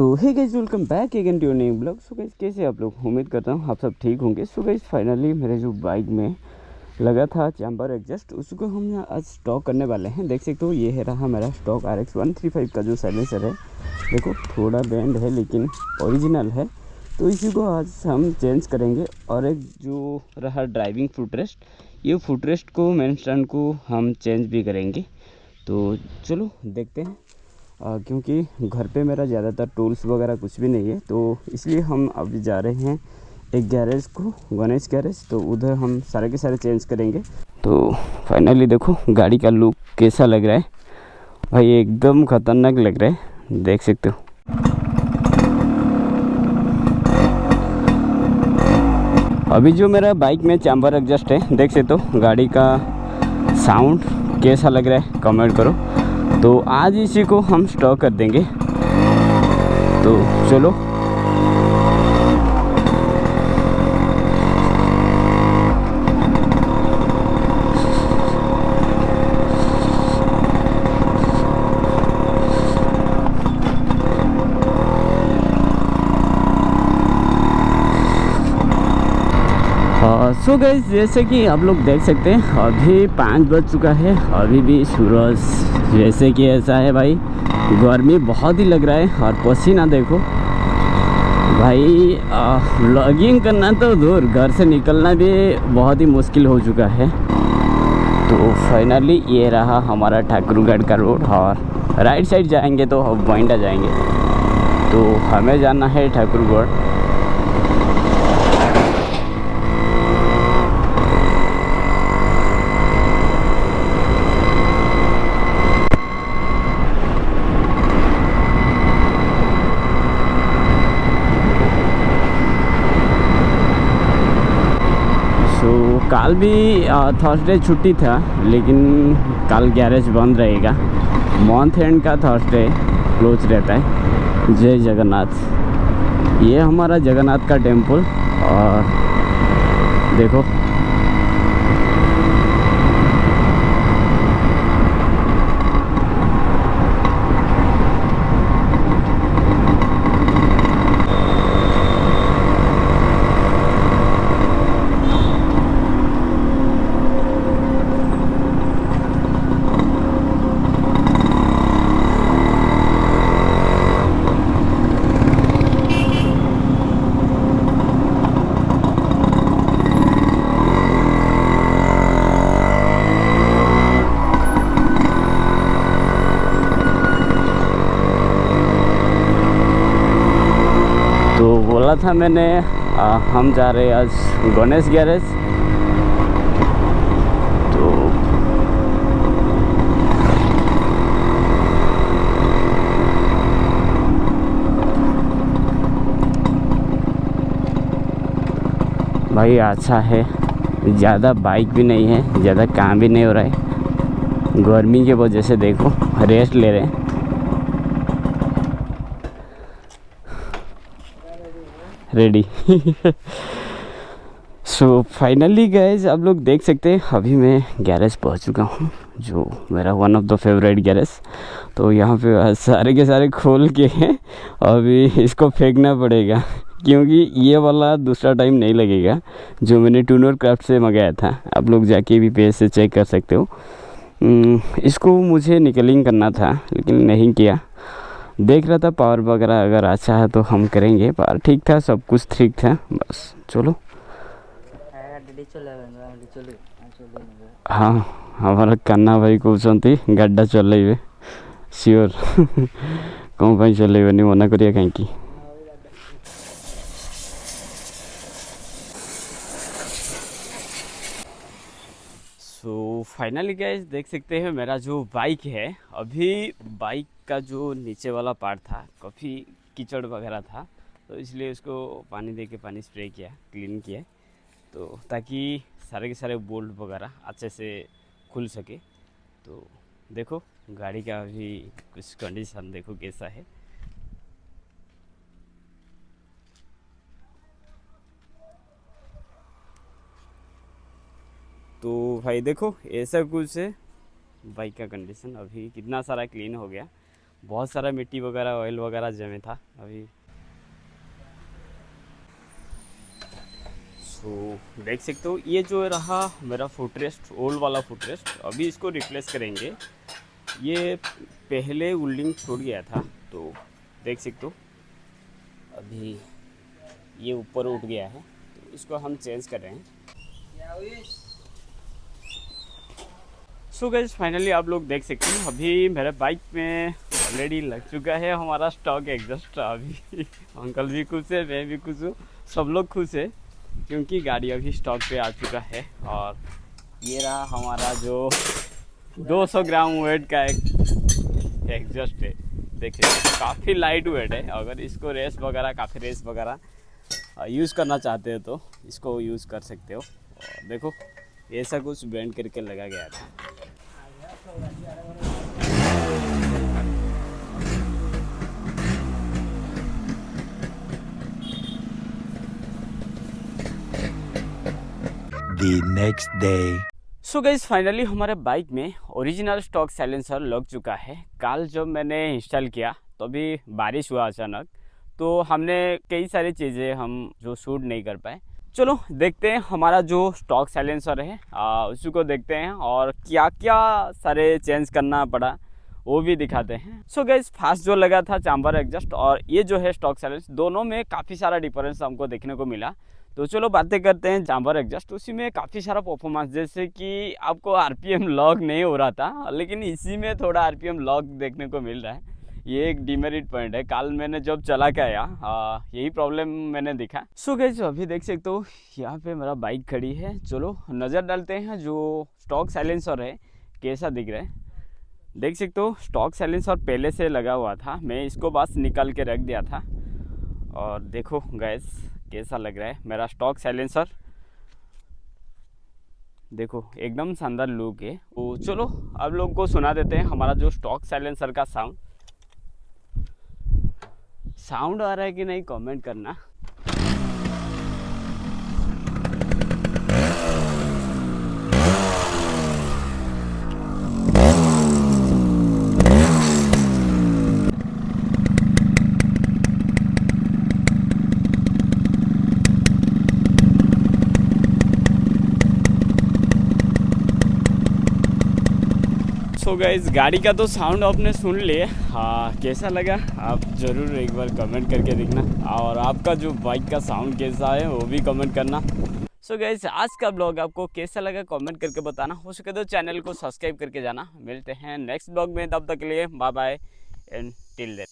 So hey guys, welcome back again to new blog. So guys, कैसे आप लोग? उम्मीद करता हूँ आप सब ठीक होंगे। सो गाइस, फाइनली मेरे जो बाइक में लगा था चैम्बर एडजस्ट, उसको हम आज स्टॉक करने वाले हैं। देख सकते हो, ये है रहा मेरा स्टॉक RX 135 का जो साइलेंसर है। देखो थोड़ा बैंड है लेकिन ओरिजिनल है, तो इसी को आज हम चेंज करेंगे। और एक जो रहा ड्राइविंग फुटरेस्ट, ये फुटरेस्ट को मेन स्टैंड को हम चेंज भी करेंगे। तो चलो देखते हैं। क्योंकि घर पे मेरा ज़्यादातर टूल्स वगैरह कुछ भी नहीं है, तो इसलिए हम अभी जा रहे हैं एक गैरेज को, गणेश गैरेज। तो उधर हम सारे के सारे चेंज करेंगे। तो फाइनली देखो गाड़ी का लुक कैसा लग रहा है भाई, एकदम ख़तरनाक लग रहा है, देख सकते हो। अभी जो मेरा बाइक में चैम्बर एडजस्ट है, देख सकते हो गाड़ी का साउंड कैसा लग रहा है, कमेंट करो। तो आज इसी को हम स्टॉक कर देंगे। तो चलो सो गाइस, जैसे कि आप लोग देख सकते हैं अभी 5 बज चुका है। अभी भी सूरज जैसे कि ऐसा है भाई, गर्मी बहुत ही लग रहा है। और पसीना देखो भाई, व्लॉगिंग करना तो दूर, घर से निकलना भी बहुत ही मुश्किल हो चुका है। तो फाइनली ये रहा हमारा ठाकुरगढ़ का रोड, और राइट साइड जाएंगे तो हम बॉइंडा जाएंगे। तो हमें जाना है ठाकुरगढ़। कल भी थर्सडे छुट्टी था, लेकिन कल गैरेज बंद रहेगा। मंथ एंड का थर्सडे क्लोज रहता है। जय जगन्नाथ, ये हमारा जगन्नाथ का टेम्पल। और देखो बोला था मैंने, हम जा रहे हैं आज गणेश गैरेज। तो भाई अच्छा है, ज़्यादा बाइक भी नहीं है, ज़्यादा काम भी नहीं हो रहा है। गर्मी की वजह से देखो रेस्ट ले रहे हैं। रेडी सो फाइनली गाइज, आप लोग देख सकते हैं अभी मैं गैरेज पहुंच चुका हूं, जो मेरा one of the favourite garage. तो यहाँ पे सारे के सारे खोल के हैं, अभी इसको फेंकना पड़ेगा क्योंकि ये वाला दूसरा टाइम नहीं लगेगा जो मैंने टूनर क्राफ्ट से मंगाया था। आप लोग जाके भी पेज से चेक कर सकते हो। इसको मुझे निकलिंग करना था लेकिन नहीं किया। देख रहा था पावर वगैरह अगर अच्छा है तो हम करेंगे, पर ठीक था, सब कुछ ठीक था। बस चलो। हाँ, हमारा कन्ना भाई कहते गाड़ा चलेबे सियोर कौन भाई चलेबे मना करिया कहीं। सो फाइनली गाइस, देख सकते हैं मेरा जो बाइक है, अभी बाइक का जो नीचे वाला पार्ट था काफ़ी कीचड़ वगैरह था, तो इसलिए उसको पानी दे के पानी स्प्रे किया, क्लीन किया, तो ताकि सारे के सारे बोल्ट वगैरह अच्छे से खुल सके। तो देखो गाड़ी का अभी कुछ कंडीशन देखो कैसा है। तो भाई देखो ऐसा कुछ है बाइक का कंडीशन, अभी कितना सारा क्लीन हो गया। बहुत सारा मिट्टी वगैरह ऑयल वगैरह जमे था अभी। सो देख सकते हो ये जो रहा मेरा फुटरेस्ट, ओल्ड वाला फुटरेस्ट, अभी इसको रिप्लेस करेंगे। ये पहले उल्डिंग छूट गया था, तो देख सकते हो अभी ये ऊपर उठ गया है, तो इसको हम चेंज कर रहे हैं। सो गाइस फाइनली आप लोग देख सकते हैं अभी मेरे बाइक में ऑलरेडी लग चुका है हमारा स्टॉक एग्जॉस्ट। अभी अंकल भी खुश है, मैं भी खुश हूँ, सब लोग खुश है, क्योंकि गाड़ी अभी स्टॉक पे आ चुका है। और ये रहा हमारा जो 200 ग्राम वेट का एक एग्जॉस्ट है। देखिए काफ़ी लाइट वेट है, अगर इसको रेस वगैरह यूज़ करना चाहते हो तो इसको यूज़ कर सकते हो। और देखो ऐसा कुछ बैंड करके लगा गया था। The next day. So guys finally हमारे बाइक में ओरिजिनल स्टॉक साइलेंसर लग चुका है। कल जब मैंने इंस्टॉल किया तो अभी बारिश हुआ अचानक, तो हमने कई सारी चीज़ें हम जो शूट नहीं कर पाए। चलो देखते हैं हमारा जो स्टॉक साइलेंसर है उसी को देखते हैं और क्या क्या सारे चेंज करना पड़ा वो भी दिखाते हैं। सो गाइस फास्ट जो लगा था चैम्बर एग्जॉस्ट और ये जो है स्टॉक साइलेंस, दोनों में काफ़ी सारा डिफरेंस हमको देखने को मिला। तो चलो बातें करते हैं चैम्बर एग्जॉस्ट। उसी में काफ़ी सारा परफॉर्मेंस, जैसे कि आपको आरपीएम लॉक नहीं हो रहा था, लेकिन इसी में थोड़ा आरपीएम लॉक देखने को मिल रहा है। ये एक डिमेरिट पॉइंट है, कल मैंने जब चला के आया यही प्रॉब्लम मैंने देखा। सो गाइस अभी देख सकते हो यहाँ पे मेरा बाइक खड़ी है। चलो नज़र डालते हैं जो स्टॉक साइलेंसर है कैसा दिख रहा है। देख सकते हो स्टॉक साइलेंसर पहले से लगा हुआ था, मैं इसको बस निकाल के रख दिया था। और देखो गाइस कैसा लग रहा है मेरा स्टॉक साइलेंसर, देखो एकदम शानदार लुक है। तो चलो अब लोगों को सुना देते हैं हमारा जो स्टॉक साइलेंसर का साउंड आ रहा है कि नहीं कमेंट करना। सो गाइस गाड़ी का तो साउंड आपने सुन लिया, हाँ कैसा लगा आप ज़रूर एक बार कमेंट करके देखना, और आपका जो बाइक का साउंड कैसा है वो भी कमेंट करना। सो गाइस आज का ब्लॉग आपको कैसा लगा कमेंट करके बताना, हो सके तो चैनल को सब्सक्राइब करके जाना। मिलते हैं नेक्स्ट ब्लॉग में, तब तक के लिए bye bye and till then.